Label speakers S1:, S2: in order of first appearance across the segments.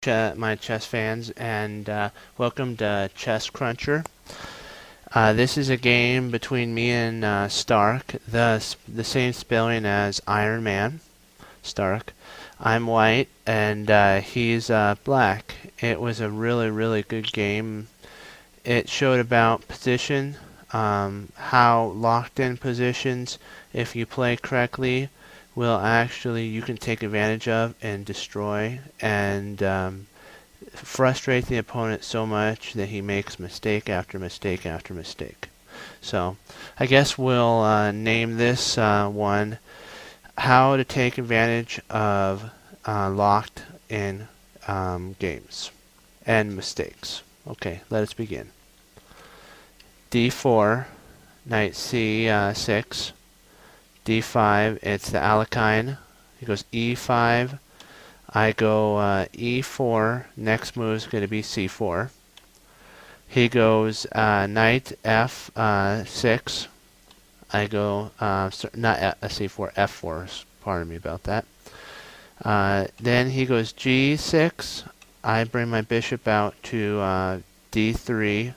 S1: my chess fans, and welcome to Chess Cruncher. This is a game between me and Stark, the same spelling as Iron Man, Stark. I'm white, and he's black. It was a really good game. It showed about position, how locked in positions, if you play correctly, will actually you can take advantage of and destroy and frustrate the opponent so much that he makes mistake after mistake after mistake. So I guess we'll name this one how to take advantage of locked in games and mistakes. Okay, let us begin. D4, knight C6, D5, it's the Alekhine. He goes E5, I go E4, next move is going to be C4. He goes knight F6, I go, not C4, F4, pardon me about that. Then he goes G6, I bring my bishop out to D3.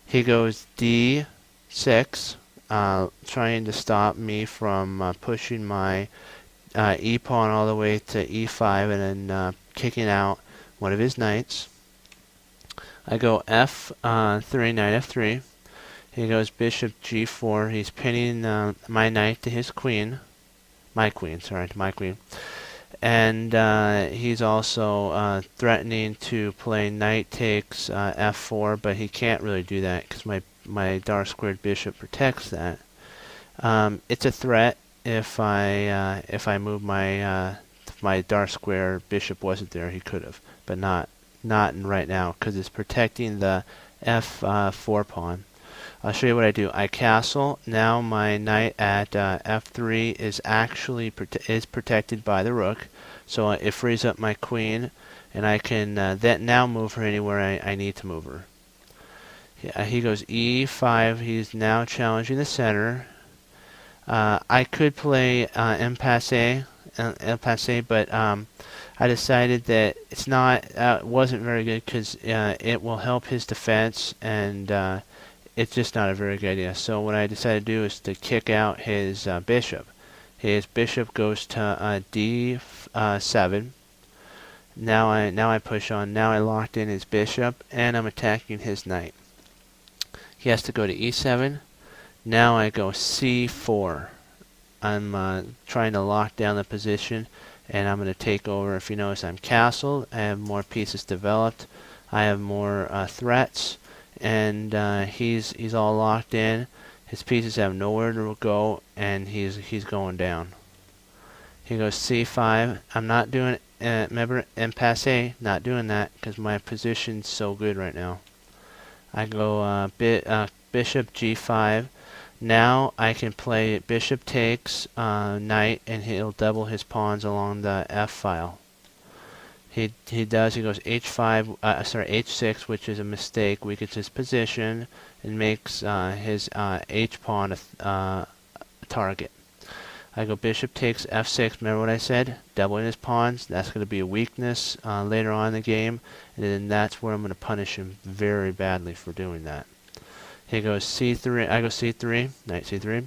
S1: He goes D6, trying to stop me from pushing my e-pawn all the way to e5 and then kicking out one of his knights. I go F3, knight F3. He goes bishop G4. He's pinning my knight to his queen. My queen. And he's also threatening to play knight takes F4, but he can't really do that because my dark squared bishop protects that. It's a threat if I move my dark square bishop wasn't there, he could have, but not right now because it's protecting the F4 pawn. I'll show you what I do. I castle. Now my knight at F3 is actually protected by the rook, so it frees up my queen, and I can then now move her anywhere I need to move her. He goes E5. He's now challenging the center. I could play impasse, but I decided that it's not wasn't very good because it will help his defense, and it's just not a very good idea. So what I decided to do is to kick out his bishop. His bishop goes to D7. Now I push on. Now I locked in his bishop, and I'm attacking his knight. He has to go to E7. Now I go C4. I'm trying to lock down the position, and I'm going to take over. If you notice, I'm castled. I have more pieces developed. I have more threats, and he's all locked in. His pieces have nowhere to go, and he's going down. He goes C5. I'm not doing remember impasse. Not doing that because my position's so good right now. I go bishop G5. Now I can play bishop takes knight, and he'll double his pawns along the F file. He does. He goes H5, H6, which is a mistake, weakens his position and makes his H pawn a target. I go bishop takes F6. Remember what I said? Doubling his pawns. That's going to be a weakness later on in the game, and then that's where I'm going to punish him very badly for doing that. He goes C3. I go C3. Knight C3.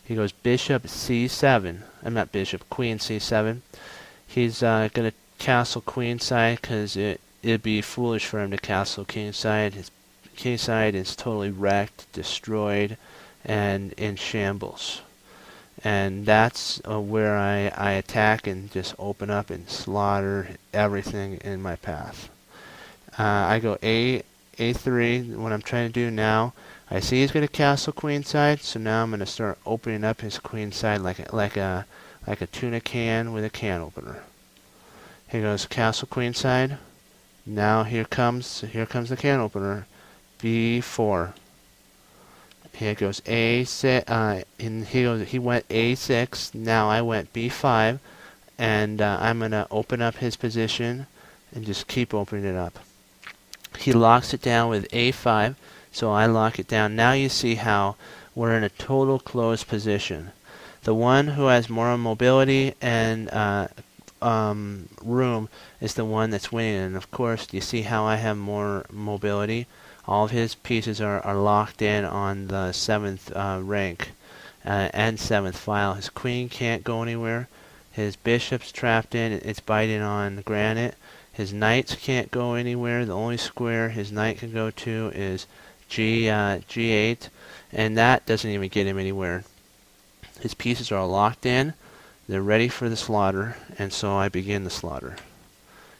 S1: He goes bishop C7. I'm not bishop. Queen C7. He's going to castle queenside because it'd be foolish for him to castle kingside. His kingside is totally wrecked, destroyed, and in shambles. And that's where I attack and just open up and slaughter everything in my path. I go A3. What I'm trying to do now, I see he's going to castle queenside, so now I'm going to start opening up his queenside like a tuna can with a can opener. He goes castle queenside. Now here comes the can opener. B4. Here goes A6. And he went A6. Now I went B5, and I'm gonna open up his position and just keep opening it up. He locks it down with A5, so I lock it down. Now you see how we're in a total closed position. The one who has more mobility and room is the one that's winning. And of course, you see how I have more mobility. All of his pieces are locked in on the 7th rank and 7th file. His queen can't go anywhere. His bishop's trapped in. It's biting on granite. His knights can't go anywhere. The only square his knight can go to is G8, and that doesn't even get him anywhere. His pieces are all locked in. They're ready for the slaughter, and so I begin the slaughter.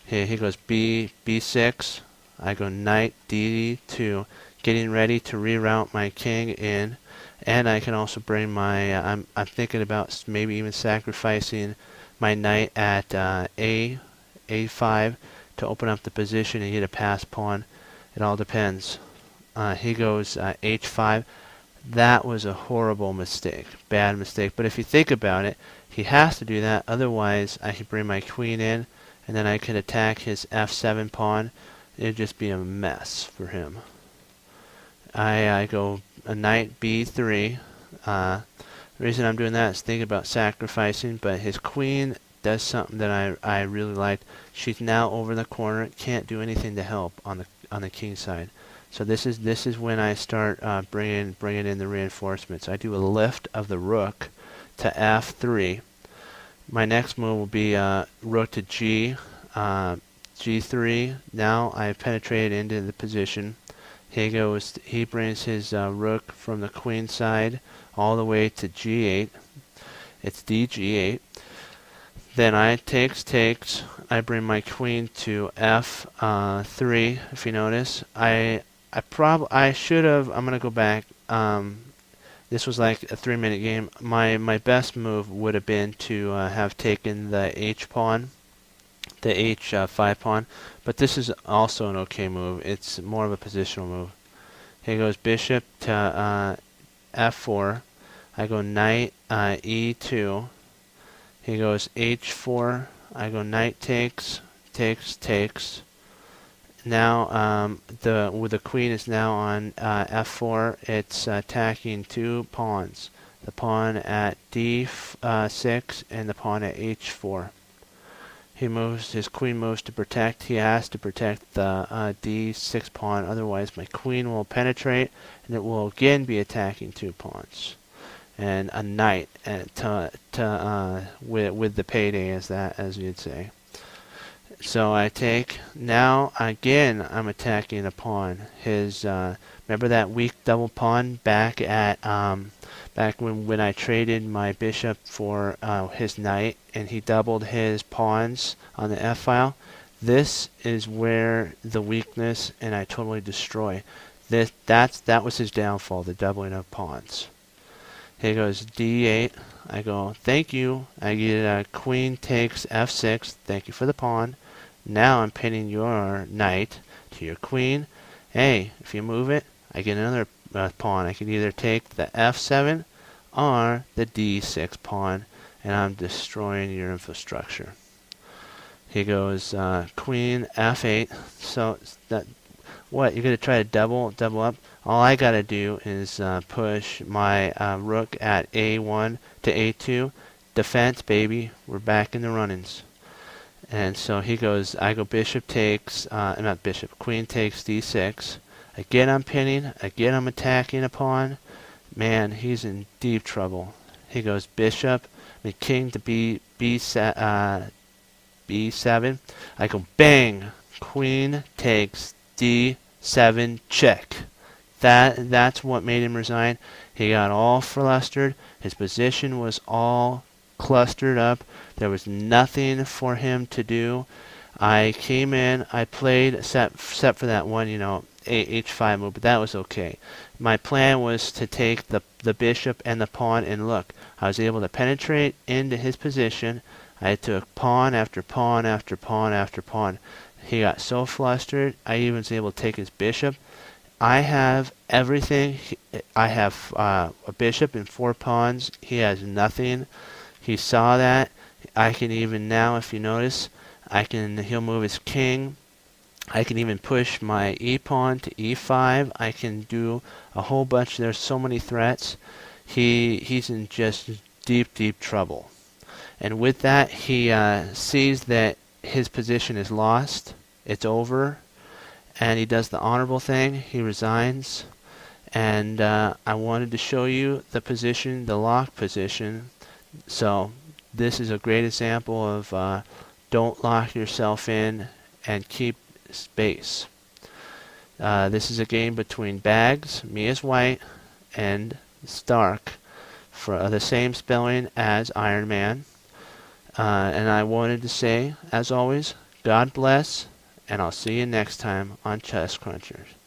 S1: He goes B6. I go knight D2, getting ready to reroute my king in, and I can also bring my. I'm thinking about maybe even sacrificing my knight at A5 to open up the position and get a pass pawn. It all depends. He goes H5. That was a horrible mistake, bad mistake. But if you think about it, he has to do that. Otherwise, I could bring my queen in, and then I could attack his F7 pawn. It'd just be a mess for him. I go a knight B3. The reason I'm doing that is thinking about sacrificing, but his queen does something that I really liked. She's now over the corner, can't do anything to help on the king side. So this is when I start bringing in the reinforcements. I do a lift of the rook to F3. My next move will be rook to G3. Now I've penetrated into the position. He brings his rook from the queen side all the way to G8. It's DG8. Then I takes. I bring my queen to F3. If you notice, I should have. I'm gonna go back. This was like a 3-minute game. My best move would have been to have taken the H pawn, the H5 pawn. But this is also an okay move. It's more of a positional move. Here goes bishop to F4. I go knight E2. He goes H4. I go knight takes. Now the queen is now on F4. It's attacking two pawns. The pawn at D6 and the pawn at H4. His queen moves to protect. He has to protect the D6 pawn. Otherwise, my queen will penetrate, and it will again be attacking two pawns. And a knight with the payday as you'd say. So I take. Now again I'm attacking a pawn. His remember that weak double pawn back when I traded my bishop for his knight, and he doubled his pawns on the F file. This is where the weakness, and I totally destroy. That was his downfall, the doubling of pawns. Here goes D8. I go, thank you. I get a queen takes F6. Thank you for the pawn. Now I'm pinning your knight to your queen. Hey, if you move it, I get another pawn. I can either take the F7 or the D6 pawn, and I'm destroying your infrastructure. He goes queen F8. So what? You're gonna try to double up? All I gotta do is push my rook at A1 to A2. Defense, baby. We're back in the runnings. And so he goes. I go bishop takes. Not bishop. Queen takes D6. Again I'm pinning. Again I'm attacking a pawn. Man, he's in deep trouble. He goes bishop. King to B7. I go bang. Queen takes D7 check. That's what made him resign. He got all flustered. His position was all clustered up. There was nothing for him to do. I came in. I played except for that one, H5 move, but that was okay. My plan was to take the bishop and the pawn, and look, I was able to penetrate into his position. I took pawn after pawn after pawn after pawn. He got so flustered, I even was able to take his bishop. I have everything. I have a bishop and 4 pawns. He has nothing. He saw that. I can even now, if you notice, he'll move his king. I can even push my E pawn to E5. I can do a whole bunch. There's so many threats. He's in just deep trouble. And with that, he sees that his position is lost. It's over. And he does the honorable thing. He resigns. And I wanted to show you the position, the lock position. So this is a great example of don't lock yourself in and keep space. This is a game between Bags, me as white, and Stark for the same spelling as Iron Man. And I wanted to say, as always, God bless, and I'll see you next time on Chess Crunchers.